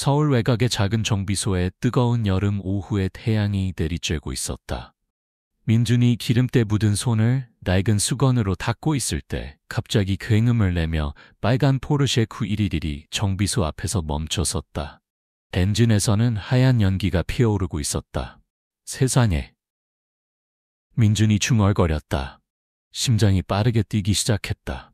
서울 외곽의 작은 정비소에 뜨거운 여름 오후에 태양이 내리쬐고 있었다. 민준이 기름때 묻은 손을 낡은 수건으로 닦고 있을 때 갑자기 굉음을 내며 빨간 포르쉐 911이 정비소 앞에서 멈춰 섰다. 엔진에서는 하얀 연기가 피어오르고 있었다. 세상에. 민준이 중얼거렸다. 심장이 빠르게 뛰기 시작했다.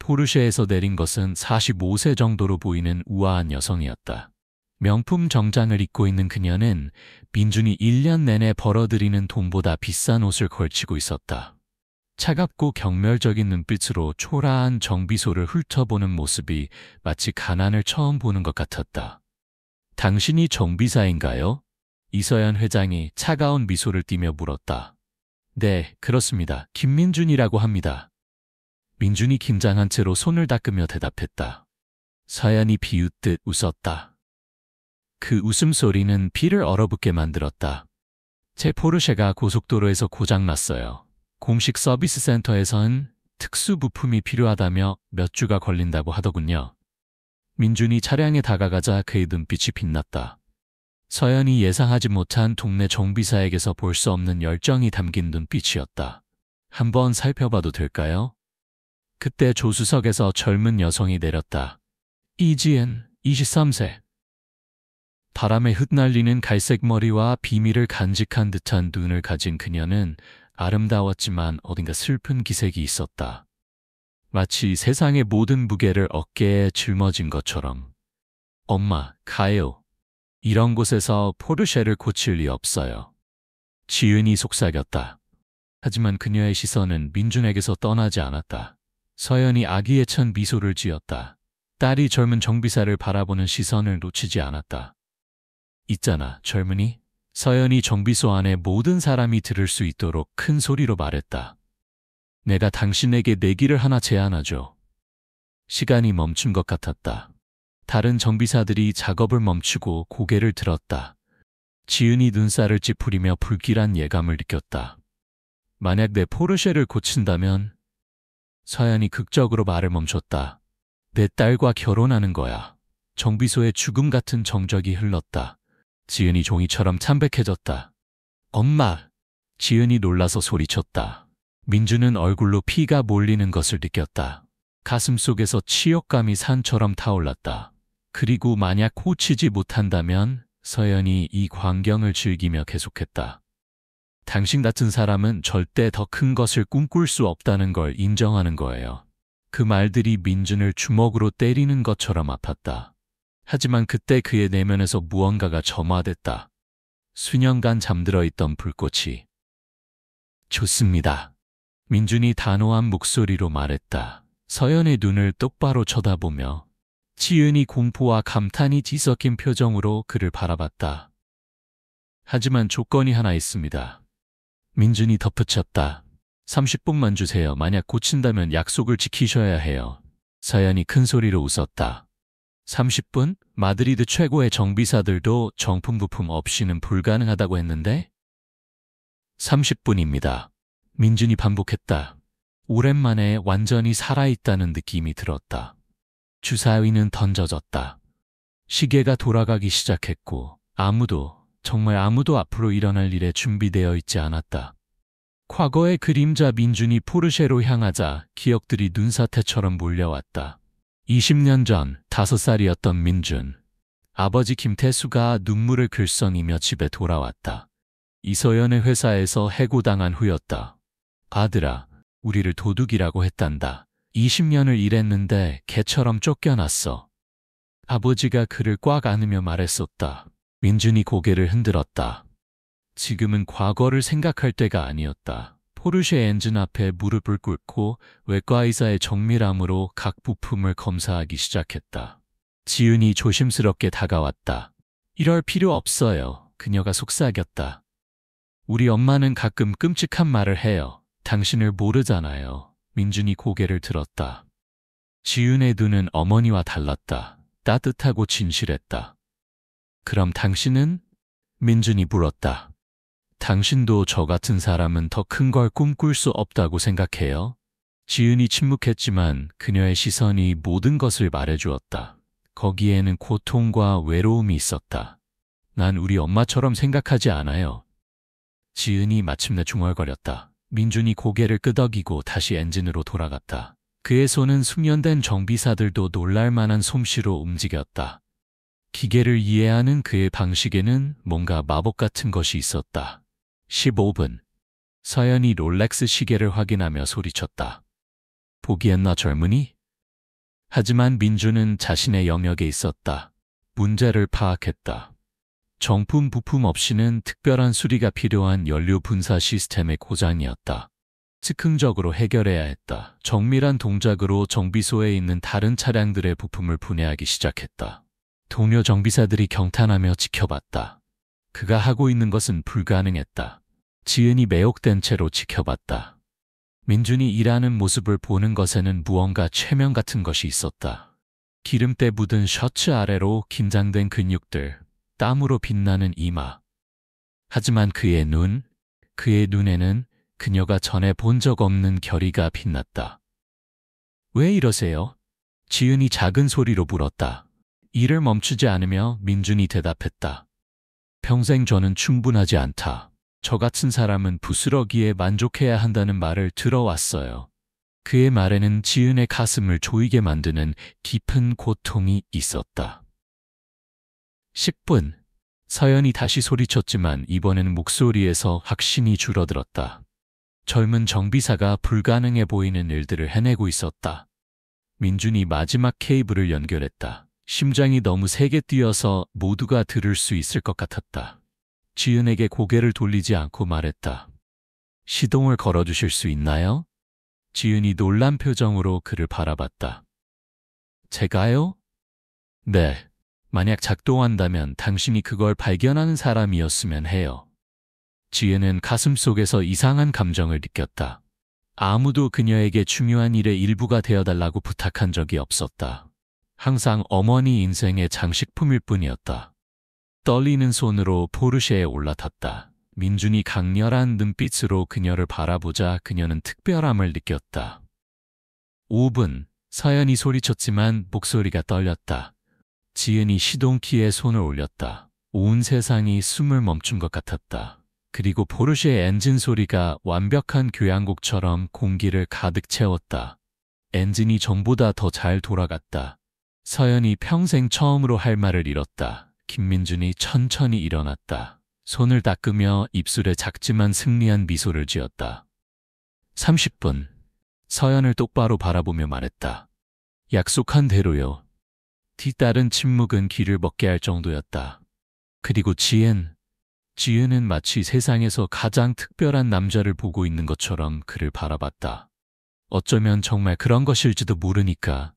포르쉐에서 내린 것은 45세 정도로 보이는 우아한 여성이었다. 명품 정장을 입고 있는 그녀는 민준이 1년 내내 벌어들이는 돈보다 비싼 옷을 걸치고 있었다. 차갑고 경멸적인 눈빛으로 초라한 정비소를 훑어보는 모습이 마치 가난을 처음 보는 것 같았다. 당신이 정비사인가요? 이서연 회장이 차가운 미소를 띠며 물었다. 네, 그렇습니다. 김민준이라고 합니다. 민준이 긴장한 채로 손을 닦으며 대답했다. 서연이 비웃듯 웃었다. 그 웃음소리는 피를 얼어붙게 만들었다. 제 포르쉐가 고속도로에서 고장났어요. 공식 서비스 센터에선 특수 부품이 필요하다며 몇 주가 걸린다고 하더군요. 민준이 차량에 다가가자 그의 눈빛이 빛났다. 서연이 예상하지 못한 동네 정비사에게서 볼 수 없는 열정이 담긴 눈빛이었다. 한번 살펴봐도 될까요? 그때 조수석에서 젊은 여성이 내렸다. 이지은, 23세. 바람에 흩날리는 갈색 머리와 비밀을 간직한 듯한 눈을 가진 그녀는 아름다웠지만 어딘가 슬픈 기색이 있었다. 마치 세상의 모든 무게를 어깨에 짊어진 것처럼. 엄마, 가요. 이런 곳에서 포르쉐를 고칠 리 없어요. 지은이 속삭였다. 하지만 그녀의 시선은 민준에게서 떠나지 않았다. 서연이 아기애찬 미소를 지었다. 딸이 젊은 정비사를 바라보는 시선을 놓치지 않았다. 있잖아, 젊은이. 서연이 정비소 안에 모든 사람이 들을 수 있도록 큰 소리로 말했다. 내가 당신에게 내기를 하나 제안하죠. 시간이 멈춘 것 같았다. 다른 정비사들이 작업을 멈추고 고개를 들었다. 지은이 눈살을 찌푸리며 불길한 예감을 느꼈다. 만약 내 포르쉐를 고친다면? 서연이 극적으로 말을 멈췄다. 내 딸과 결혼하는 거야. 정비소에 죽음 같은 정적이 흘렀다. 지은이 종이처럼 참백해졌다. 엄마! 지은이 놀라서 소리쳤다. 민주는 얼굴로 피가 몰리는 것을 느꼈다. 가슴속에서 치욕감이 산처럼 타올랐다. 그리고 만약 고치지 못한다면 서연이 이 광경을 즐기며 계속했다. 당신 같은 사람은 절대 더 큰 것을 꿈꿀 수 없다는 걸 인정하는 거예요. 그 말들이 민준을 주먹으로 때리는 것처럼 아팠다. 하지만 그때 그의 내면에서 무언가가 점화됐다. 수년간 잠들어 있던 불꽃이. 좋습니다. 민준이 단호한 목소리로 말했다. 서연의 눈을 똑바로 쳐다보며 지은이 공포와 감탄이 뒤섞인 표정으로 그를 바라봤다. 하지만 조건이 하나 있습니다. 민준이 덧붙였다. 30분만 주세요. 만약 고친다면 약속을 지키셔야 해요. 서연이 큰 소리로 웃었다. 30분? 마드리드 최고의 정비사들도 정품 부품 없이는 불가능하다고 했는데? 30분입니다. 민준이 반복했다. 오랜만에 완전히 살아있다는 느낌이 들었다. 주사위는 던져졌다. 시계가 돌아가기 시작했고 정말 아무도 앞으로 일어날 일에 준비되어 있지 않았다. 과거의 그림자 민준이 포르쉐로 향하자 기억들이 눈사태처럼 몰려왔다. 20년 전 5살이었던 민준. 아버지 김태수가 눈물을 글썽이며 집에 돌아왔다. 이서연의 회사에서 해고당한 후였다. 아들아, 우리를 도둑이라고 했단다. 20년을 일했는데 개처럼 쫓겨났어. 아버지가 그를 꽉 안으며 말했었다. 민준이 고개를 흔들었다. 지금은 과거를 생각할 때가 아니었다. 포르쉐 엔진 앞에 무릎을 꿇고 외과의사의 정밀함으로 각 부품을 검사하기 시작했다. 지은이 조심스럽게 다가왔다. 이럴 필요 없어요. 그녀가 속삭였다. 우리 엄마는 가끔 끔찍한 말을 해요. 당신을 모르잖아요. 민준이 고개를 들었다. 지은의 눈은 어머니와 달랐다. 따뜻하고 진실했다. 그럼 당신은? 민준이 물었다. 당신도 저 같은 사람은 더 큰 걸 꿈꿀 수 없다고 생각해요? 지은이 침묵했지만 그녀의 시선이 모든 것을 말해주었다. 거기에는 고통과 외로움이 있었다. 난 우리 엄마처럼 생각하지 않아요. 지은이 마침내 중얼거렸다. 민준이 고개를 끄덕이고 다시 엔진으로 돌아갔다. 그의 손은 숙련된 정비사들도 놀랄만한 솜씨로 움직였다. 기계를 이해하는 그의 방식에는 뭔가 마법 같은 것이 있었다. 15분. 서연이 롤렉스 시계를 확인하며 소리쳤다. 보기엔 나 젊으니? 하지만 민준은 자신의 영역에 있었다. 문제를 파악했다. 정품 부품 없이는 특별한 수리가 필요한 연료 분사 시스템의 고장이었다. 즉흥적으로 해결해야 했다. 정밀한 동작으로 정비소에 있는 다른 차량들의 부품을 분해하기 시작했다. 동료 정비사들이 경탄하며 지켜봤다. 그가 하고 있는 것은 불가능했다. 지은이 매혹된 채로 지켜봤다. 민준이 일하는 모습을 보는 것에는 무언가 최면 같은 것이 있었다. 기름때 묻은 셔츠 아래로 긴장된 근육들, 땀으로 빛나는 이마. 하지만 그의 눈에는 그녀가 전에 본 적 없는 결의가 빛났다. 왜 이러세요? 지은이 작은 소리로 물었다. 일을 멈추지 않으며 민준이 대답했다. 평생 저는 충분하지 않다. 저 같은 사람은 부스러기에 만족해야 한다는 말을 들어왔어요. 그의 말에는 지은의 가슴을 조이게 만드는 깊은 고통이 있었다. 10분. 서연이 다시 소리쳤지만 이번에는 목소리에서 확신이 줄어들었다. 젊은 정비사가 불가능해 보이는 일들을 해내고 있었다. 민준이 마지막 케이블을 연결했다. 심장이 너무 세게 뛰어서 모두가 들을 수 있을 것 같았다. 지은에게 고개를 돌리지 않고 말했다. 시동을 걸어주실 수 있나요? 지은이 놀란 표정으로 그를 바라봤다. 제가요? 네. 만약 작동한다면 당신이 그걸 발견하는 사람이었으면 해요. 지은은 가슴속에서 이상한 감정을 느꼈다. 아무도 그녀에게 중요한 일의 일부가 되어달라고 부탁한 적이 없었다. 항상 어머니 인생의 장식품일 뿐이었다. 떨리는 손으로 포르쉐에 올라탔다. 민준이 강렬한 눈빛으로 그녀를 바라보자 그녀는 특별함을 느꼈다. 5분. 서연이 소리쳤지만 목소리가 떨렸다. 지은이 시동키에 손을 올렸다. 온 세상이 숨을 멈춘 것 같았다. 그리고 포르쉐의 엔진 소리가 완벽한 교향곡처럼 공기를 가득 채웠다. 엔진이 전보다 더 잘 돌아갔다. 서연이 평생 처음으로 할 말을 잃었다. 김민준이 천천히 일어났다. 손을 닦으며 입술에 작지만 승리한 미소를 지었다. 30분. 서연을 똑바로 바라보며 말했다. 약속한 대로요. 뒤따른 침묵은 귀를 먹게 할 정도였다. 그리고 지은은 마치 세상에서 가장 특별한 남자를 보고 있는 것처럼 그를 바라봤다. 어쩌면 정말 그런 것일지도 모르니까.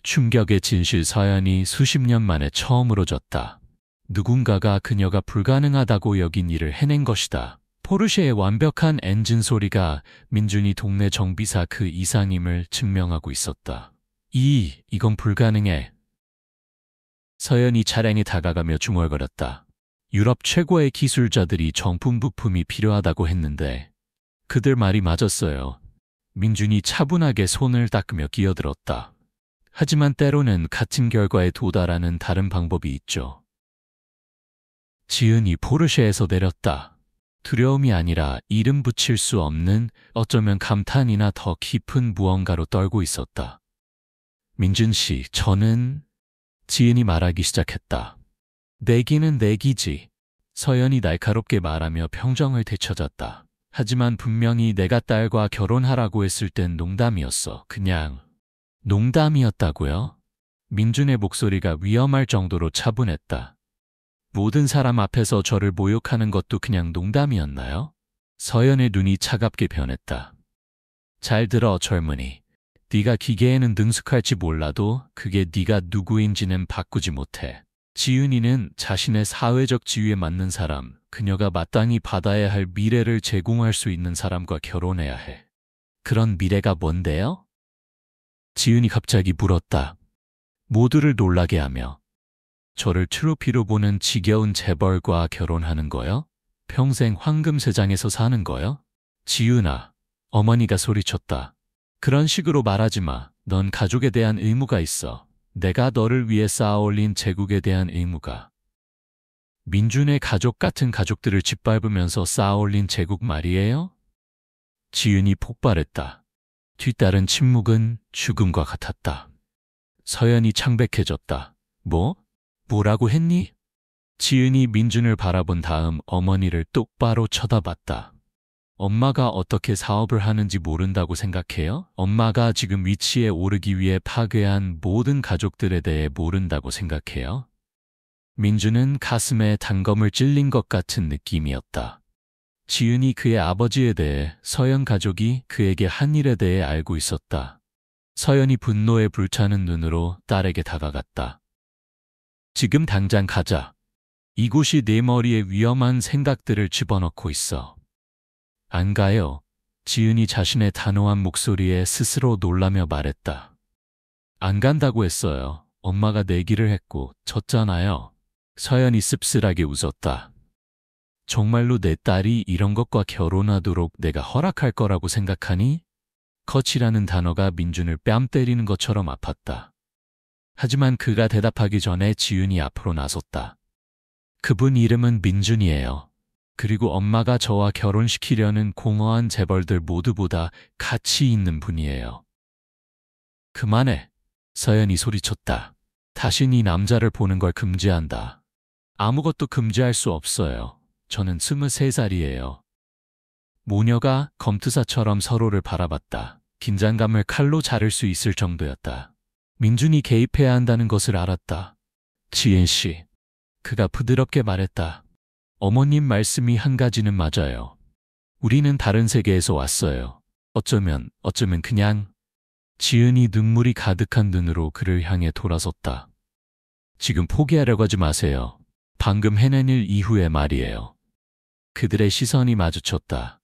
충격의 진실 서연이 수십 년 만에 처음으로 졌다. 누군가가 그녀가 불가능하다고 여긴 일을 해낸 것이다. 포르쉐의 완벽한 엔진 소리가 민준이 동네 정비사 그 이상임을 증명하고 있었다. 이건 불가능해. 서연이 차량에 다가가며 중얼거렸다. 유럽 최고의 기술자들이 정품 부품이 필요하다고 했는데 그들 말이 맞았어요. 민준이 차분하게 손을 닦으며 끼어들었다. 하지만 때로는 같은 결과에 도달하는 다른 방법이 있죠. 지은이 포르쉐에서 내렸다. 두려움이 아니라 이름 붙일 수 없는 어쩌면 감탄이나 더 깊은 무언가로 떨고 있었다. 민준 씨, 저는... 지은이 말하기 시작했다. 내기는 내기지. 서연이 날카롭게 말하며 평정을 되찾았다. 하지만 분명히 내가 딸과 결혼하라고 했을 땐 농담이었어. 그냥 농담이었다고요? 민준의 목소리가 위험할 정도로 차분했다. 모든 사람 앞에서 저를 모욕하는 것도 그냥 농담이었나요? 서연의 눈이 차갑게 변했다. 잘 들어, 젊은이. 네가 기계에는 능숙할지 몰라도 그게 네가 누구인지는 바꾸지 못해. 지은이는 자신의 사회적 지위에 맞는 사람, 그녀가 마땅히 받아야 할 미래를 제공할 수 있는 사람과 결혼해야 해. 그런 미래가 뭔데요? 지은이 갑자기 물었다. 모두를 놀라게 하며. 저를 트로피로 보는 지겨운 재벌과 결혼하는 거요? 평생 황금세장에서 사는 거요? 지은아, 어머니가 소리쳤다. 그런 식으로 말하지 마. 넌 가족에 대한 의무가 있어. 내가 너를 위해 쌓아올린 제국에 대한 의무가. 민준의 가족 같은 가족들을 짓밟으면서 쌓아올린 제국 말이에요? 지은이 폭발했다. 뒤따른 침묵은 죽음과 같았다. 서연이 창백해졌다. 뭐라고 했니? 지은이 민준을 바라본 다음 어머니를 똑바로 쳐다봤다. 엄마가 어떻게 사업을 하는지 모른다고 생각해요? 엄마가 지금 위치에 오르기 위해 파괴한 모든 가족들에 대해 모른다고 생각해요? 민준은 가슴에 단검을 찔린 것 같은 느낌이었다. 지은이 그의 아버지에 대해, 서연 가족이 그에게 한 일에 대해 알고 있었다. 서연이 분노에 불타는 눈으로 딸에게 다가갔다. 지금 당장 가자. 이곳이 내 머리에 위험한 생각들을 집어넣고 있어. 안 가요. 지은이 자신의 단호한 목소리에 스스로 놀라며 말했다. 안 간다고 했어요. 엄마가 내기를 했고 졌잖아요. 서연이 씁쓸하게 웃었다. 정말로 내 딸이 이런 것과 결혼하도록 내가 허락할 거라고 생각하니? 거치라는 단어가 민준을 뺨 때리는 것처럼 아팠다. 하지만 그가 대답하기 전에 지은이 앞으로 나섰다. 그분 이름은 민준이에요. 그리고 엄마가 저와 결혼시키려는 공허한 재벌들 모두보다 가치 있는 분이에요. 그만해. 서연이 소리쳤다. 다신 이 남자를 보는 걸 금지한다. 아무것도 금지할 수 없어요. 저는 23살이에요. 모녀가 검투사처럼 서로를 바라봤다. 긴장감을 칼로 자를 수 있을 정도였다. 민준이 개입해야 한다는 것을 알았다. 지은 씨. 그가 부드럽게 말했다. 어머님 말씀이 한 가지는 맞아요. 우리는 다른 세계에서 왔어요. 어쩌면 그냥. 지은이 눈물이 가득한 눈으로 그를 향해 돌아섰다. 지금 포기하려고 하지 마세요. 방금 해낸 일 이후의 말이에요. 그들의 시선이 마주쳤다.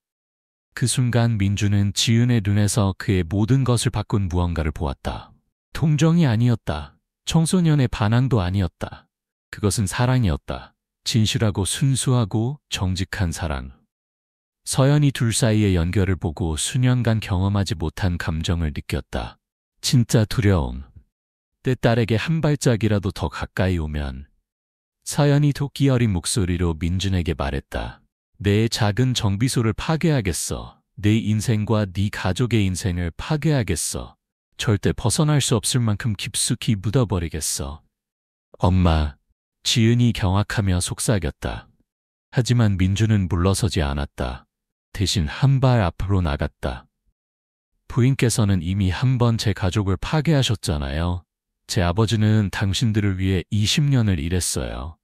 그 순간 민준은 지은의 눈에서 그의 모든 것을 바꾼 무언가를 보았다. 동정이 아니었다. 청소년의 반항도 아니었다. 그것은 사랑이었다. 진실하고 순수하고 정직한 사랑. 서연이 둘 사이의 연결을 보고 수년간 경험하지 못한 감정을 느꼈다. 진짜 두려움. 내 딸에게 한 발짝이라도 더 가까이 오면. 서연이 토끼 어린 목소리로 민준에게 말했다. 내 작은 정비소를 파괴하겠어. 내 인생과 네 가족의 인생을 파괴하겠어. 절대 벗어날 수 없을 만큼 깊숙이 묻어버리겠어. 엄마. 지은이 경악하며 속삭였다. 하지만 민준은 물러서지 않았다. 대신 한 발 앞으로 나갔다. 부인께서는 이미 한 번 제 가족을 파괴하셨잖아요. 제 아버지는 당신들을 위해 20년을 일했어요.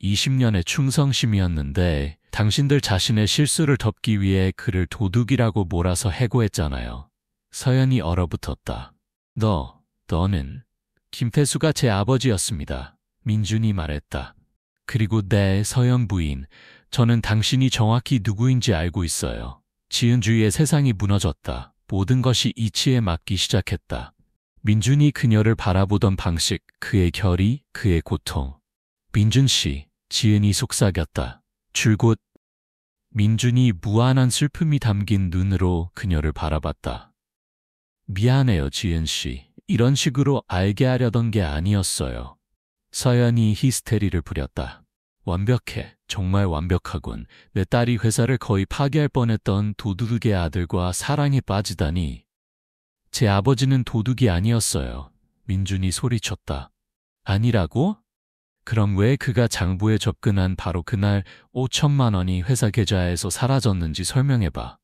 20년의 충성심이었는데 당신들 자신의 실수를 덮기 위해 그를 도둑이라고 몰아서 해고했잖아요. 서연이 얼어붙었다. 너는 김태수가 제 아버지였습니다. 민준이 말했다. 그리고 네, 서연 부인. 저는 당신이 정확히 누구인지 알고 있어요. 지은 주위의 세상이 무너졌다. 모든 것이 이치에 맞기 시작했다. 민준이 그녀를 바라보던 방식, 그의 결의, 그의 고통. 민준 씨, 지은이 속삭였다. 줄곧. 민준이 무한한 슬픔이 담긴 눈으로 그녀를 바라봤다. 미안해요, 지은 씨. 이런 식으로 알게 하려던 게 아니었어요. 서연이 히스테리를 부렸다. 완벽해. 정말 완벽하군. 내 딸이 회사를 거의 파괴할 뻔했던 도둑의 아들과 사랑에 빠지다니. 제 아버지는 도둑이 아니었어요. 민준이 소리쳤다. 아니라고? 그럼 왜 그가 장부에 접근한 바로 그날 5천만 원이 회사 계좌에서 사라졌는지 설명해봐.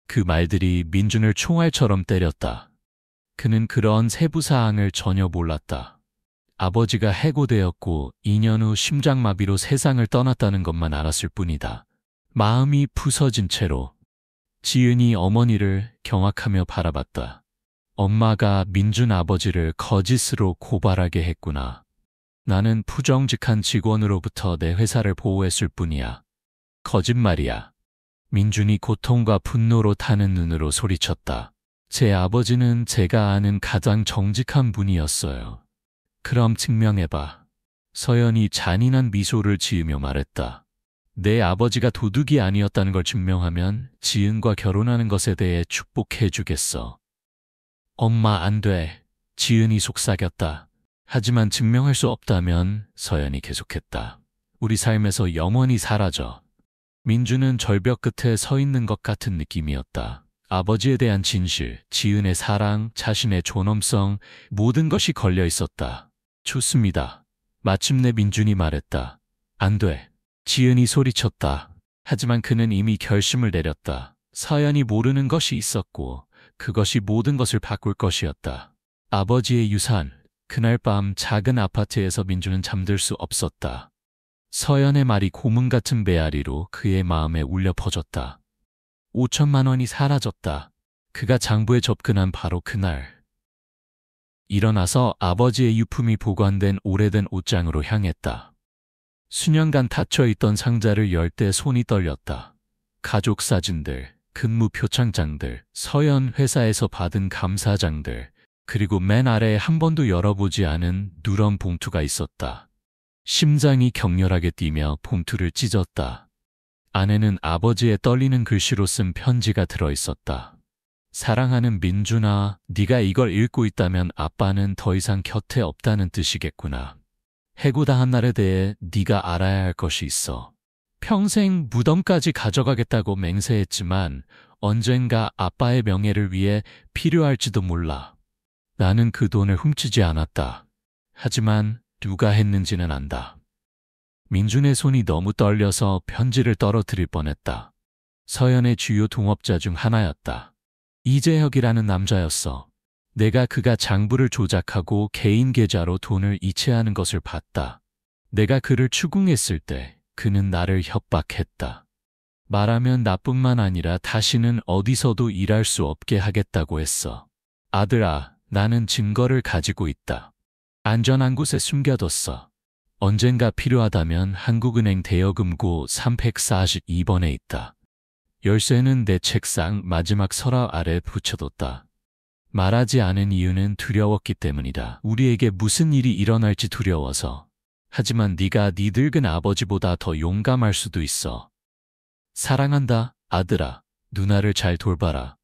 그 말들이 민준을 총알처럼 때렸다. 그는 그런 세부 사항을 전혀 몰랐다. 아버지가 해고되었고 2년 후 심장마비로 세상을 떠났다는 것만 알았을 뿐이다. 마음이 부서진 채로 지은이 어머니를 경악하며 바라봤다. 엄마가 민준 아버지를 거짓으로 고발하게 했구나. 나는 부정직한 직원으로부터 내 회사를 보호했을 뿐이야. 거짓말이야. 민준이 고통과 분노로 타는 눈으로 소리쳤다. 제 아버지는 제가 아는 가장 정직한 분이었어요. 그럼 증명해봐. 서연이 잔인한 미소를 지으며 말했다. 내 아버지가 도둑이 아니었다는 걸 증명하면 지은과 결혼하는 것에 대해 축복해주겠어. 엄마 안 돼. 지은이 속삭였다. 하지만 증명할 수 없다면 서연이 계속했다. 우리 삶에서 영원히 사라져. 민주는 절벽 끝에 서 있는 것 같은 느낌이었다. 아버지에 대한 진실, 지은의 사랑, 자신의 존엄성, 모든 것이 걸려 있었다. 좋습니다. 마침내 민준이 말했다. 안 돼. 지은이 소리쳤다. 하지만 그는 이미 결심을 내렸다. 서연이 모르는 것이 있었고 그것이 모든 것을 바꿀 것이었다. 아버지의 유산. 그날 밤 작은 아파트에서 민주는 잠들 수 없었다. 서연의 말이 고문 같은 메아리로 그의 마음에 울려 퍼졌다. 5천만 원이 사라졌다. 그가 장부에 접근한 바로 그날. 일어나서 아버지의 유품이 보관된 오래된 옷장으로 향했다. 수년간 닫혀있던 상자를 열 때 손이 떨렸다. 가족 사진들, 근무 표창장들, 서연 회사에서 받은 감사장들, 그리고 맨 아래에 한 번도 열어보지 않은 누런 봉투가 있었다. 심장이 격렬하게 뛰며 봉투를 찢었다. 안에는 아버지의 떨리는 글씨로 쓴 편지가 들어있었다. 사랑하는 민준아, 네가 이걸 읽고 있다면 아빠는 더 이상 곁에 없다는 뜻이겠구나. 해고당한 날에 대해 네가 알아야 할 것이 있어. 평생 무덤까지 가져가겠다고 맹세했지만 언젠가 아빠의 명예를 위해 필요할지도 몰라. 나는 그 돈을 훔치지 않았다. 하지만 누가 했는지는 안다. 민준의 손이 너무 떨려서 편지를 떨어뜨릴 뻔했다. 서연의 주요 동업자 중 하나였다. 이재혁이라는 남자였어. 내가 그가 장부를 조작하고 개인 계좌로 돈을 이체하는 것을 봤다. 내가 그를 추궁했을 때 그는 나를 협박했다. 말하면 나뿐만 아니라 다시는 어디서도 일할 수 없게 하겠다고 했어. 아들아, 나는 증거를 가지고 있다. 안전한 곳에 숨겨뒀어. 언젠가 필요하다면 한국은행 대여금고 342번에 있다. 열쇠는 내 책상 마지막 서랍 아래 붙여뒀다. 말하지 않은 이유는 두려웠기 때문이다. 우리에게 무슨 일이 일어날지 두려워서. 하지만 네가 네 늙은 아버지보다 더 용감할 수도 있어. 사랑한다, 아들아. 누나를 잘 돌봐라.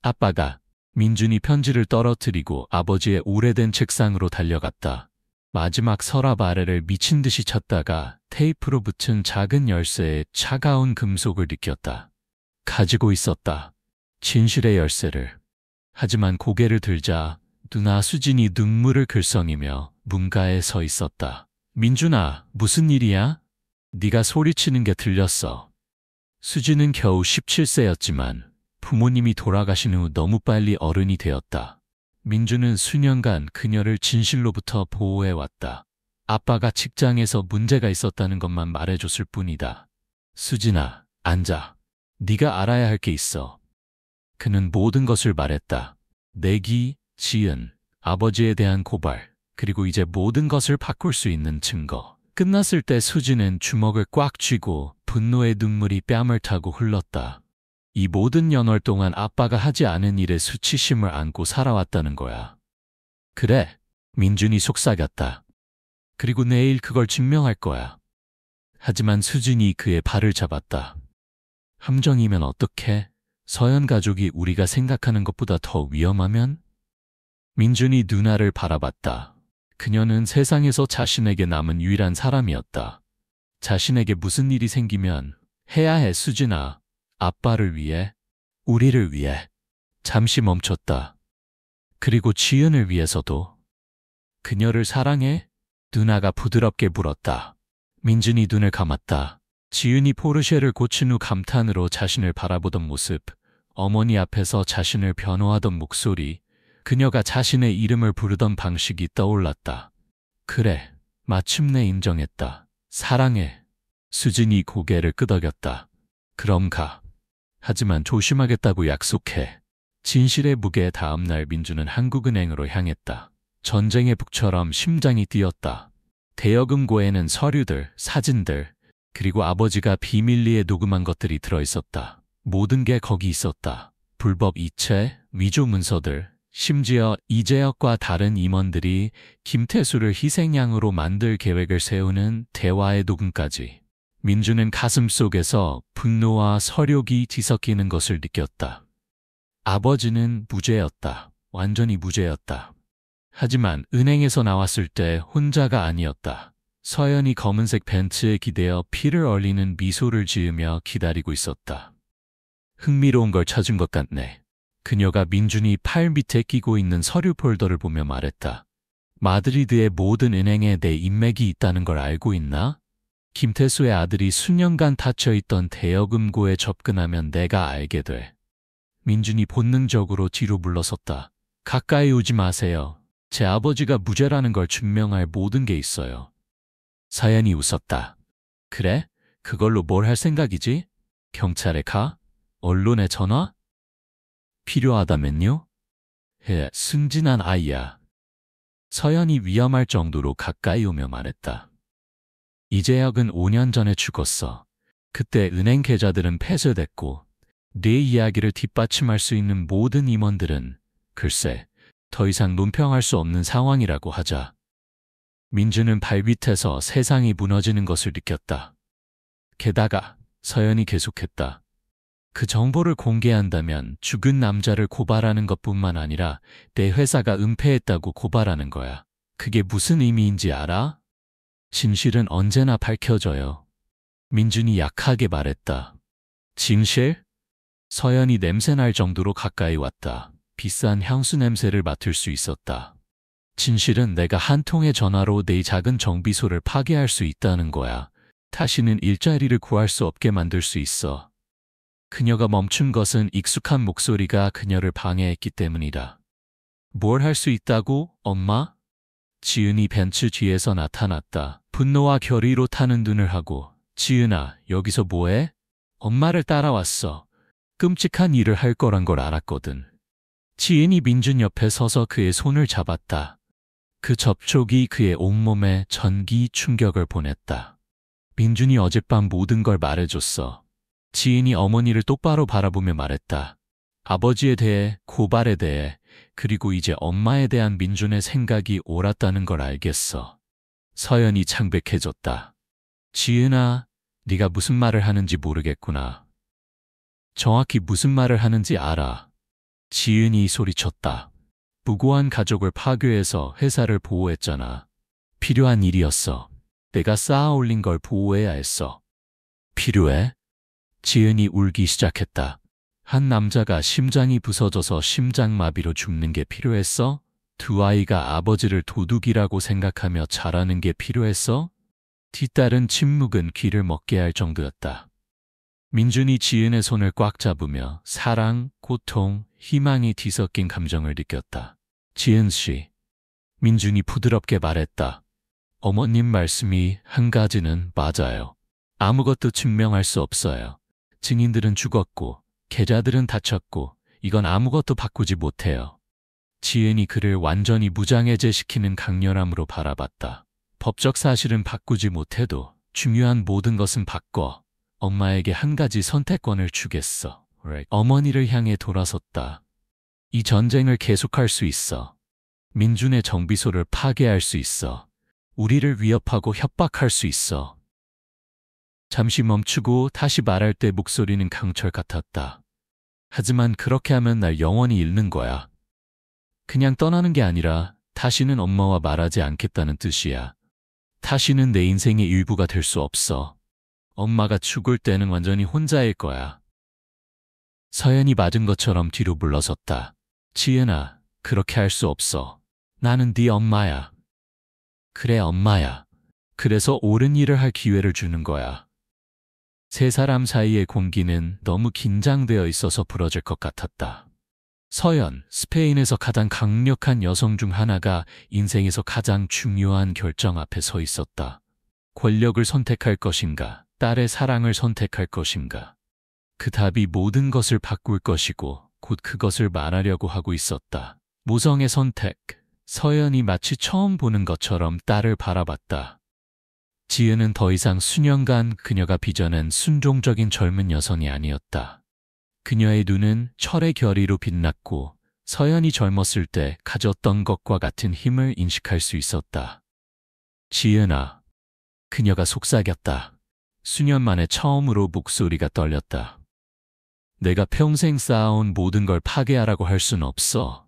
아빠가. 민준이 편지를 떨어뜨리고 아버지의 오래된 책상으로 달려갔다. 마지막 서랍 아래를 미친 듯이 찾다가 테이프로 붙은 작은 열쇠에 차가운 금속을 느꼈다. 가지고 있었다. 진실의 열쇠를. 하지만 고개를 들자 누나 수진이 눈물을 글썽이며 문가에 서 있었다. 민준아, 무슨 일이야? 네가 소리치는 게 들렸어. 수진은 겨우 17세였지만 부모님이 돌아가신 후 너무 빨리 어른이 되었다. 민준은 수년간 그녀를 진실로부터 보호해왔다. 아빠가 직장에서 문제가 있었다는 것만 말해줬을 뿐이다. 수진아, 앉아. 네가 알아야 할 게 있어. 그는 모든 것을 말했다. 내기, 지은, 아버지에 대한 고발, 그리고 이제 모든 것을 바꿀 수 있는 증거. 끝났을 때 수진은 주먹을 꽉 쥐고 분노의 눈물이 뺨을 타고 흘렀다. 이 모든 연월 동안 아빠가 하지 않은 일에 수치심을 안고 살아왔다는 거야. 그래, 민준이 속삭였다. 그리고 내일 그걸 증명할 거야. 하지만 수진이 그의 발을 잡았다. 함정이면 어떡해? 서연 가족이 우리가 생각하는 것보다 더 위험하면? 민준이 누나를 바라봤다. 그녀는 세상에서 자신에게 남은 유일한 사람이었다. 자신에게 무슨 일이 생기면 해야 해, 수진아. 아빠를 위해, 우리를 위해. 잠시 멈췄다. 그리고 지은을 위해서도. 그녀를 사랑해? 누나가 부드럽게 물었다. 민준이 눈을 감았다. 지은이 포르쉐를 고친 후 감탄으로 자신을 바라보던 모습, 어머니 앞에서 자신을 변호하던 목소리, 그녀가 자신의 이름을 부르던 방식이 떠올랐다. 그래, 마침내 인정했다. 사랑해. 수진이 고개를 끄덕였다. 그럼 가. 하지만 조심하겠다고 약속해. 진실의 무게. 다음 날 민준은 한국은행으로 향했다. 전쟁의 북처럼 심장이 뛰었다. 대여금고에는 서류들, 사진들, 그리고 아버지가 비밀리에 녹음한 것들이 들어있었다. 모든 게 거기 있었다. 불법 이체, 위조 문서들, 심지어 이재혁과 다른 임원들이 김태수를 희생양으로 만들 계획을 세우는 대화의 녹음까지. 민준은 가슴속에서 분노와 서욕이 뒤섞이는 것을 느꼈다. 아버지는 무죄였다. 완전히 무죄였다. 하지만 은행에서 나왔을 때 혼자가 아니었다. 서연이 검은색 벤츠에 기대어 피를 얼리는 미소를 지으며 기다리고 있었다. 흥미로운 걸 찾은 것 같네. 그녀가 민준이 팔 밑에 끼고 있는 서류 폴더를 보며 말했다. 마드리드의 모든 은행에 내 인맥이 있다는 걸 알고 있나? 김태수의 아들이 수년간 닫혀있던 대여금고에 접근하면 내가 알게 돼. 민준이 본능적으로 뒤로 물러섰다. 가까이 오지 마세요. 제 아버지가 무죄라는 걸 증명할 모든 게 있어요. 서연이 웃었다. 그래? 그걸로 뭘 할 생각이지? 경찰에 가? 언론에 전화? 필요하다면요? 순진한 아이야. 서연이 위험할 정도로 가까이 오며 말했다. 이재혁은 5년 전에 죽었어. 그때 은행 계좌들은 폐쇄됐고 네 이야기를 뒷받침할 수 있는 모든 임원들은 글쎄 더 이상 논평할 수 없는 상황이라고 하자. 민주는 발밑에서 세상이 무너지는 것을 느꼈다. 게다가 서연이 계속했다. 그 정보를 공개한다면 죽은 남자를 고발하는 것뿐만 아니라 내 회사가 은폐했다고 고발하는 거야. 그게 무슨 의미인지 알아? 진실은 언제나 밝혀져요. 민준이 약하게 말했다. 진실? 서연이 냄새날 정도로 가까이 왔다. 비싼 향수 냄새를 맡을 수 있었다. 진실은 내가 한 통의 전화로 내 작은 정비소를 파괴할 수 있다는 거야. 다시는 일자리를 구할 수 없게 만들 수 있어. 그녀가 멈춘 것은 익숙한 목소리가 그녀를 방해했기 때문이다. 뭘 할 수 있다고, 엄마? 지은이 벤츠 뒤에서 나타났다. 분노와 결의로 타는 눈을 하고, 지은아, 여기서 뭐해? 엄마를 따라왔어. 끔찍한 일을 할 거란 걸 알았거든. 지은이 민준 옆에 서서 그의 손을 잡았다. 그 접촉이 그의 온몸에 전기 충격을 보냈다. 민준이 어젯밤 모든 걸 말해줬어. 지은이 어머니를 똑바로 바라보며 말했다. 아버지에 대해, 고발에 대해, 그리고 이제 엄마에 대한 민준의 생각이 옳았다는 걸 알겠어. 서연이 창백해졌다. 지은아, 네가 무슨 말을 하는지 모르겠구나. 정확히 무슨 말을 하는지 알아. 지은이 소리쳤다. 무고한 가족을 파괴해서 회사를 보호했잖아. 필요한 일이었어. 내가 쌓아 올린 걸 보호해야 했어. 필요해? 지은이 울기 시작했다. 한 남자가 심장이 부서져서 심장마비로 죽는 게 필요했어? 두 아이가 아버지를 도둑이라고 생각하며 자라는 게 필요했어? 뒤따른 침묵은 귀를 먹게 할 정도였다. 민준이 지은의 손을 꽉 잡으며 사랑, 고통, 희망이 뒤섞인 감정을 느꼈다. 지은 씨. 민준이 부드럽게 말했다. 어머님 말씀이 한 가지는 맞아요. 아무것도 증명할 수 없어요. 증인들은 죽었고 계좌들은 닫혔고 이건 아무것도 바꾸지 못해요. 지은이 그를 완전히 무장해제시키는 강렬함으로 바라봤다. 법적 사실은 바꾸지 못해도 중요한 모든 것은 바꿔. 엄마에게 한 가지 선택권을 주겠어. 어머니를 향해 돌아섰다. 이 전쟁을 계속할 수 있어. 민준의 정비소를 파괴할 수 있어. 우리를 위협하고 협박할 수 있어. 잠시 멈추고 다시 말할 때 목소리는 강철 같았다. 하지만 그렇게 하면 날 영원히 잃는 거야. 그냥 떠나는 게 아니라 다시는 엄마와 말하지 않겠다는 뜻이야. 다시는 내 인생의 일부가 될 수 없어. 엄마가 죽을 때는 완전히 혼자일 거야. 서연이 맞은 것처럼 뒤로 물러섰다. 지은아, 그렇게 할 수 없어. 나는 네 엄마야. 그래, 엄마야. 그래서 옳은 일을 할 기회를 주는 거야. 세 사람 사이의 공기는 너무 긴장되어 있어서 부러질 것 같았다. 서연, 스페인에서 가장 강력한 여성 중 하나가 인생에서 가장 중요한 결정 앞에 서 있었다. 권력을 선택할 것인가, 딸의 사랑을 선택할 것인가. 그 답이 모든 것을 바꿀 것이고 곧 그것을 말하려고 하고 있었다. 모성의 선택. 서연이 마치 처음 보는 것처럼 딸을 바라봤다. 지은은 더 이상 수년간 그녀가 빚어낸 순종적인 젊은 여성이 아니었다. 그녀의 눈은 철의 결의로 빛났고 서연이 젊었을 때 가졌던 것과 같은 힘을 인식할 수 있었다. 지은아. 그녀가 속삭였다. 수년 만에 처음으로 목소리가 떨렸다. 내가 평생 쌓아온 모든 걸 파괴하라고 할 순 없어.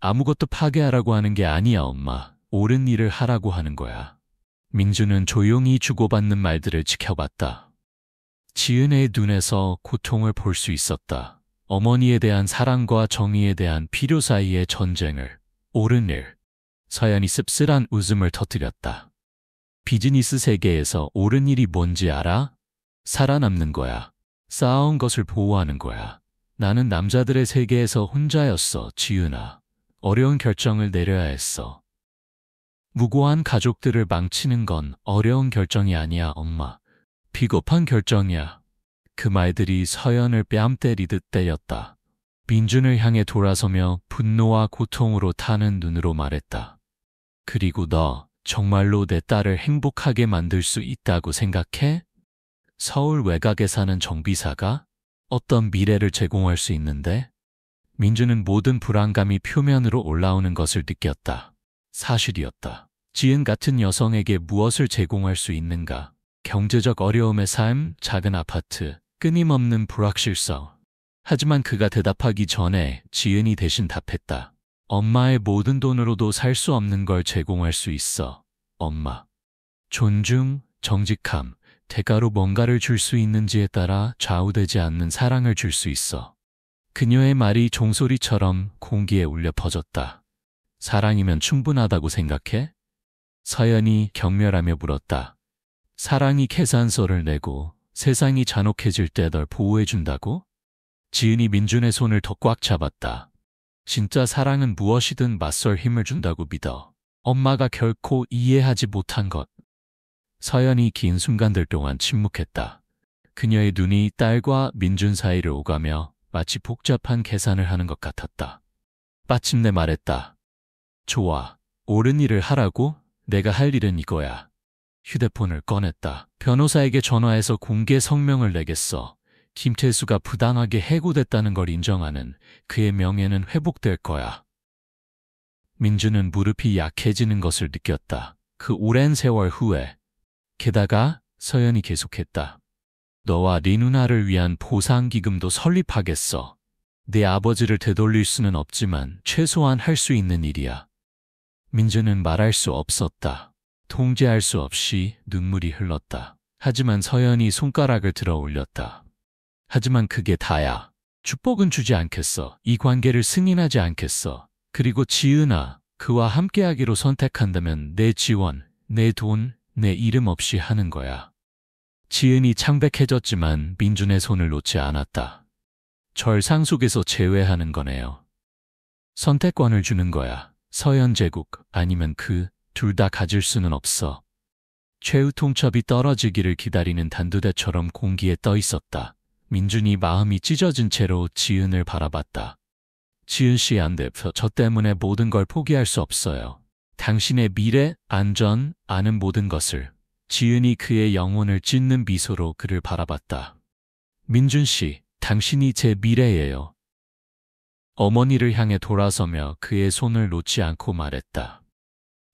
아무것도 파괴하라고 하는 게 아니야, 엄마. 옳은 일을 하라고 하는 거야. 민주는 조용히 주고받는 말들을 지켜봤다. 지은의 눈에서 고통을 볼 수 있었다. 어머니에 대한 사랑과 정의에 대한 필요 사이의 전쟁을. 옳은 일. 서연이 씁쓸한 웃음을 터뜨렸다. 비즈니스 세계에서 옳은 일이 뭔지 알아? 살아남는 거야. 쌓아온 것을 보호하는 거야. 나는 남자들의 세계에서 혼자였어, 지은아. 어려운 결정을 내려야 했어. 무고한 가족들을 망치는 건 어려운 결정이 아니야, 엄마. 비겁한 결정이야. 그 말들이 서연을 뺨 때리듯 때렸다. 민준을 향해 돌아서며 분노와 고통으로 타는 눈으로 말했다. 그리고 너 정말로 내 딸을 행복하게 만들 수 있다고 생각해? 서울 외곽에 사는 정비사가 어떤 미래를 제공할 수 있는데? 민주는 모든 불안감이 표면으로 올라오는 것을 느꼈다. 사실이었다. 지은 같은 여성에게 무엇을 제공할 수 있는가? 경제적 어려움의 삶, 작은 아파트, 끊임없는 불확실성. 하지만 그가 대답하기 전에 지은이 대신 답했다. 엄마의 모든 돈으로도 살 수 없는 걸 제공할 수 있어, 엄마. 존중, 정직함, 대가로 뭔가를 줄 수 있는지에 따라 좌우되지 않는 사랑을 줄 수 있어. 그녀의 말이 종소리처럼 공기에 울려 퍼졌다. 사랑이면 충분하다고 생각해? 서연이 경멸하며 물었다. 사랑이 계산서를 내고 세상이 잔혹해질 때 널 보호해준다고? 지은이 민준의 손을 더 꽉 잡았다. 진짜 사랑은 무엇이든 맞설 힘을 준다고 믿어. 엄마가 결코 이해하지 못한 것. 서연이 긴 순간들 동안 침묵했다. 그녀의 눈이 딸과 민준 사이를 오가며 마치 복잡한 계산을 하는 것 같았다. 마침내 말했다. 좋아. 옳은 일을 하라고? 내가 할 일은 이거야. 휴대폰을 꺼냈다. 변호사에게 전화해서 공개 성명을 내겠어. 김태수가 부당하게 해고됐다는 걸 인정하는 그의 명예는 회복될 거야. 민주는 무릎이 약해지는 것을 느꼈다. 그 오랜 세월 후에. 게다가 서연이 계속했다. 너와 네 누나를 위한 보상기금도 설립하겠어. 내 아버지를 되돌릴 수는 없지만 최소한 할 수 있는 일이야. 민주는 말할 수 없었다. 통제할 수 없이 눈물이 흘렀다. 하지만 서연이 손가락을 들어 올렸다. 하지만 그게 다야. 축복은 주지 않겠어. 이 관계를 승인하지 않겠어. 그리고 지은아, 그와 함께하기로 선택한다면 내 지원, 내 돈, 내 이름 없이 하는 거야. 지은이 창백해졌지만 민준의 손을 놓지 않았다. 절상 속에서 제외하는 거네요. 선택권을 주는 거야. 서연 제국 아니면 그 둘 다 가질 수는 없어. 최후 통첩이 떨어지기를 기다리는 단두대처럼 공기에 떠 있었다. 민준이 마음이 찢어진 채로 지은을 바라봤다. 지은 씨 안 돼. 저 때문에 모든 걸 포기할 수 없어요. 당신의 미래, 안전, 아는 모든 것을. 지은이 그의 영혼을 찢는 미소로 그를 바라봤다. 민준 씨, 당신이 제 미래예요. 어머니를 향해 돌아서며 그의 손을 놓지 않고 말했다.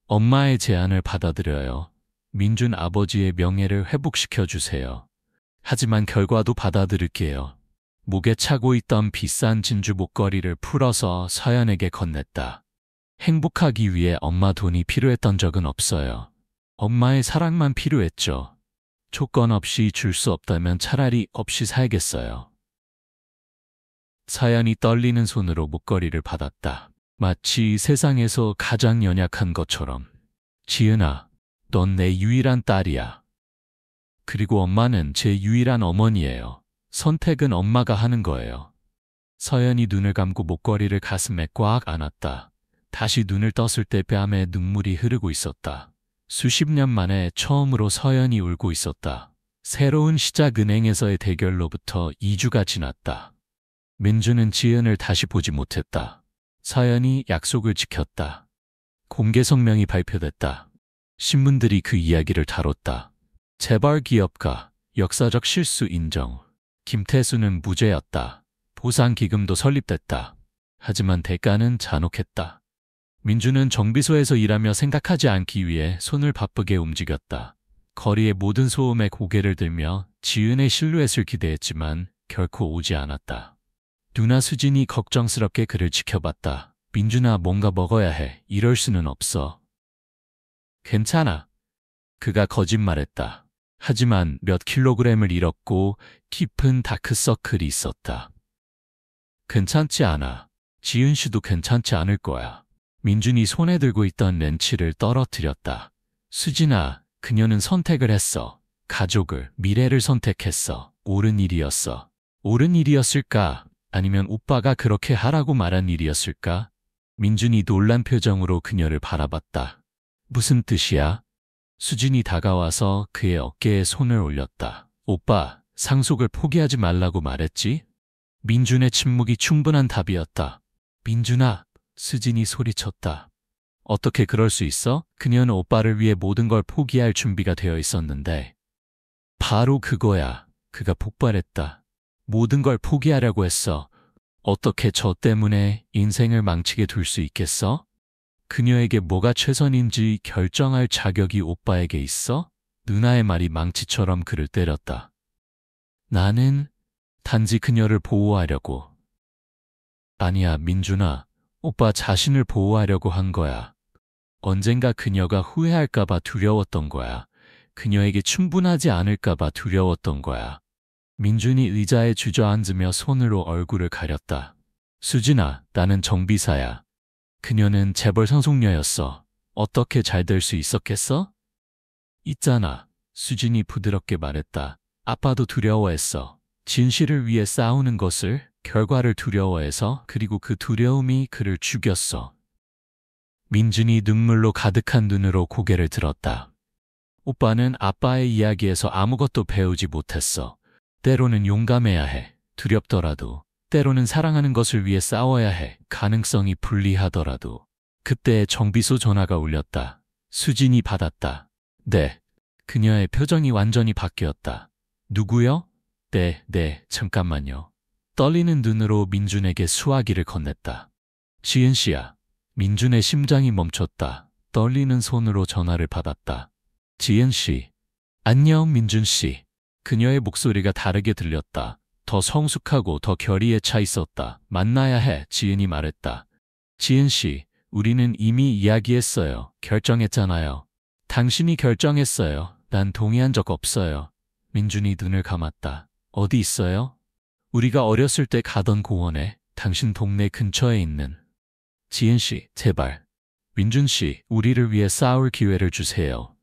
엄마의 제안을 받아들여요. 민준 아버지의 명예를 회복시켜 주세요. 하지만 결과도 받아들일게요. 목에 차고 있던 비싼 진주 목걸이를 풀어서 서연에게 건넸다. 행복하기 위해 엄마 돈이 필요했던 적은 없어요. 엄마의 사랑만 필요했죠. 조건 없이 줄 수 없다면 차라리 없이 살겠어요. 서연이 떨리는 손으로 목걸이를 받았다. 마치 세상에서 가장 연약한 것처럼. 지은아, 넌 내 유일한 딸이야. 그리고 엄마는 제 유일한 어머니예요. 선택은 엄마가 하는 거예요. 서연이 눈을 감고 목걸이를 가슴에 꽉 안았다. 다시 눈을 떴을 때 뺨에 눈물이 흐르고 있었다. 수십 년 만에 처음으로 서연이 울고 있었다. 새로운 시작 은행에서의 대결로부터 2주가 지났다. 민주는 지은을 다시 보지 못했다. 서연이 약속을 지켰다. 공개 성명이 발표됐다. 신문들이 그 이야기를 다뤘다. 재벌 기업가, 역사적 실수 인정. 김태수는 무죄였다. 보상기금도 설립됐다. 하지만 대가는 잔혹했다. 민주는 정비소에서 일하며 생각하지 않기 위해 손을 바쁘게 움직였다. 거리의 모든 소음에 고개를 들며 지은의 실루엣을 기대했지만 결코 오지 않았다. 누나 수진이 걱정스럽게 그를 지켜봤다. 민준아, 뭔가 먹어야 해. 이럴 수는 없어. 괜찮아. 그가 거짓말했다. 하지만 몇 킬로그램을 잃었고 깊은 다크서클이 있었다. 괜찮지 않아. 지은 씨도 괜찮지 않을 거야. 민준이 손에 들고 있던 렌치를 떨어뜨렸다. 수진아, 그녀는 선택을 했어. 가족을, 미래를 선택했어. 옳은 일이었어. 옳은 일이었을까? 아니면 오빠가 그렇게 하라고 말한 일이었을까? 민준이 놀란 표정으로 그녀를 바라봤다. 무슨 뜻이야? 수진이 다가와서 그의 어깨에 손을 올렸다. 오빠, 상속을 포기하지 말라고 말했지? 민준의 침묵이 충분한 답이었다. 민준아, 수진이 소리쳤다. 어떻게 그럴 수 있어? 그녀는 오빠를 위해 모든 걸 포기할 준비가 되어 있었는데. 바로 그거야. 그가 폭발했다. 모든 걸 포기하려고 했어. 어떻게 저 때문에 인생을 망치게 둘 수 있겠어? 그녀에게 뭐가 최선인지 결정할 자격이 오빠에게 있어? 누나의 말이 망치처럼 그를 때렸다. 나는 단지 그녀를 보호하려고. 아니야, 민준아. 오빠 자신을 보호하려고 한 거야. 언젠가 그녀가 후회할까봐 두려웠던 거야. 그녀에게 충분하지 않을까봐 두려웠던 거야. 민준이 의자에 주저앉으며 손으로 얼굴을 가렸다. 수진아, 나는 정비사야. 그녀는 재벌 상속녀였어. 어떻게 잘 될 수 있었겠어? 있잖아. 수진이 부드럽게 말했다. 아빠도 두려워했어. 진실을 위해 싸우는 것을, 결과를 두려워해서, 그리고 그 두려움이 그를 죽였어. 민준이 눈물로 가득한 눈으로 고개를 들었다. 오빠는 아빠의 이야기에서 아무것도 배우지 못했어. 때로는 용감해야 해. 두렵더라도. 때로는 사랑하는 것을 위해 싸워야 해. 가능성이 불리하더라도. 그때 정비소 전화가 울렸다. 수진이 받았다. 네. 그녀의 표정이 완전히 바뀌었다. 누구요? 네, 잠깐만요. 떨리는 눈으로 민준에게 수화기를 건넸다. 지은 씨야. 민준의 심장이 멈췄다. 떨리는 손으로 전화를 받았다. 지은 씨. 안녕, 민준 씨. 그녀의 목소리가 다르게 들렸다. 더 성숙하고 더 결의에 차 있었다. 만나야 해, 지은이 말했다. 지은 씨, 우리는 이미 이야기했어요. 결정했잖아요. 당신이 결정했어요. 난 동의한 적 없어요. 민준이 눈을 감았다. 어디 있어요? 우리가 어렸을 때 가던 공원에, 당신 동네 근처에 있는. 지은 씨, 제발. 민준 씨, 우리를 위해 싸울 기회를 주세요.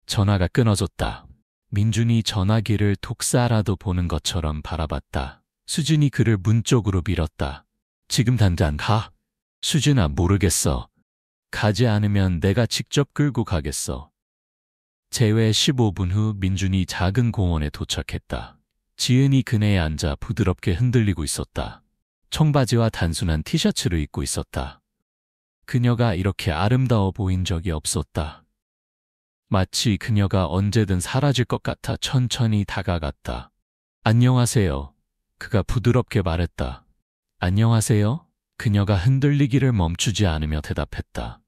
전화가 끊어졌다. 민준이 전화기를 독사라도 보는 것처럼 바라봤다. 수진이 그를 문 쪽으로 밀었다. 지금 당장 가. 수진아, 모르겠어. 가지 않으면 내가 직접 끌고 가겠어. 재회 15분 후 민준이 작은 공원에 도착했다. 지은이 그네에 앉아 부드럽게 흔들리고 있었다. 청바지와 단순한 티셔츠를 입고 있었다. 그녀가 이렇게 아름다워 보인 적이 없었다. 마치 그녀가 언제든 사라질 것 같아 천천히 다가갔다. 안녕하세요. 그가 부드럽게 말했다. 안녕하세요. 그녀가 흔들리기를 멈추지 않으며 대답했다.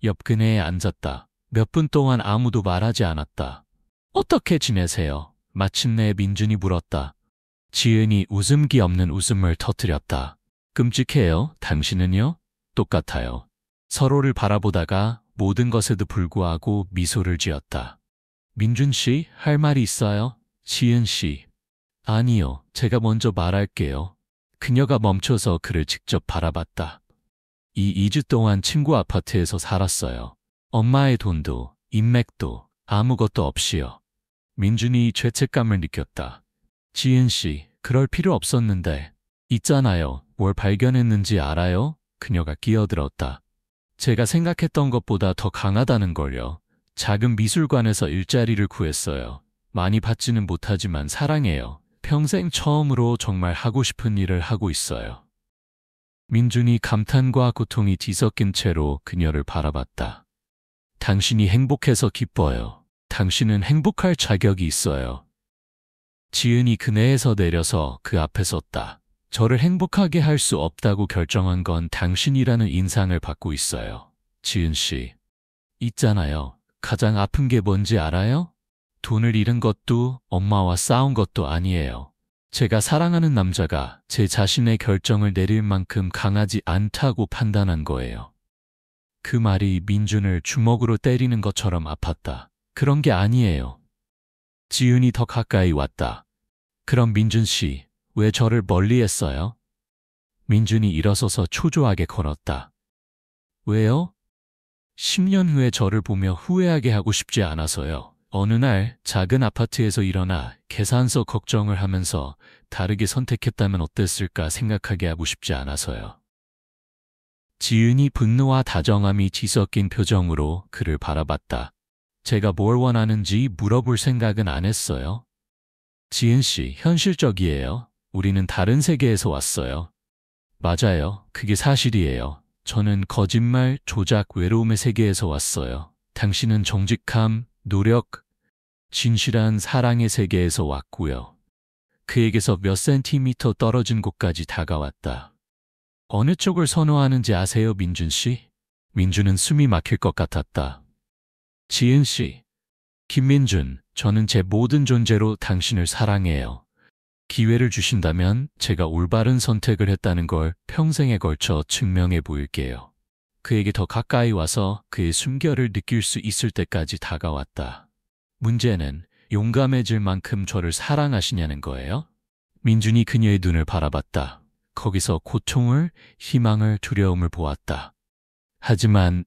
옆 그네에 앉았다. 몇 분 동안 아무도 말하지 않았다. 어떻게 지내세요? 마침내 민준이 물었다. 지은이 웃음기 없는 웃음을 터뜨렸다. 끔찍해요. 당신은요? 똑같아요. 서로를 바라보다가 모든 것에도 불구하고 미소를 지었다. 민준 씨, 할 말이 있어요? 지은 씨. 아니요, 제가 먼저 말할게요. 그녀가 멈춰서 그를 직접 바라봤다. 이 2주 동안 친구 아파트에서 살았어요. 엄마의 돈도, 인맥도, 아무것도 없이요. 민준이 죄책감을 느꼈다. 지은 씨, 그럴 필요 없었는데. 있잖아요. 뭘 발견했는지 알아요? 그녀가 끼어들었다. 제가 생각했던 것보다 더 강하다는 걸요. 작은 미술관에서 일자리를 구했어요. 많이 받지는 못하지만 사랑해요. 평생 처음으로 정말 하고 싶은 일을 하고 있어요. 민준이 감탄과 고통이 뒤섞인 채로 그녀를 바라봤다. 당신이 행복해서 기뻐요. 당신은 행복할 자격이 있어요. 지은이 그네에서 내려서 그 앞에 섰다. 저를 행복하게 할 수 없다고 결정한 건 당신이라는 인상을 받고 있어요. 지은 씨. 있잖아요. 가장 아픈 게 뭔지 알아요? 돈을 잃은 것도 엄마와 싸운 것도 아니에요. 제가 사랑하는 남자가 제 자신의 결정을 내릴 만큼 강하지 않다고 판단한 거예요. 그 말이 민준을 주먹으로 때리는 것처럼 아팠다. 그런 게 아니에요. 지은이 더 가까이 왔다. 그럼 민준 씨, 왜 저를 멀리 했어요? 민준이 일어서서 초조하게 걸었다. 왜요? 10년 후에 저를 보며 후회하게 하고 싶지 않아서요. 어느 날 작은 아파트에서 일어나 계산서 걱정을 하면서 다르게 선택했다면 어땠을까 생각하게 하고 싶지 않아서요. 지은이 분노와 다정함이 뒤섞인 표정으로 그를 바라봤다. 제가 뭘 원하는지 물어볼 생각은 안 했어요. 지은 씨, 현실적이에요. 우리는 다른 세계에서 왔어요. 맞아요. 그게 사실이에요. 저는 거짓말, 조작, 외로움의 세계에서 왔어요. 당신은 정직함, 노력, 진실한 사랑의 세계에서 왔고요. 그에게서 몇 센티미터 떨어진 곳까지 다가왔다. 어느 쪽을 선호하는지 아세요, 민준 씨? 민준은 숨이 막힐 것 같았다. 지은 씨, 김민준, 저는 제 모든 존재로 당신을 사랑해요. 기회를 주신다면 제가 올바른 선택을 했다는 걸 평생에 걸쳐 증명해 보일게요. 그에게 더 가까이 와서 그의 숨결을 느낄 수 있을 때까지 다가왔다. 문제는 용감해질 만큼 저를 사랑하시냐는 거예요? 민준이 그녀의 눈을 바라봤다. 거기서 고통을, 희망을, 두려움을 보았다. 하지만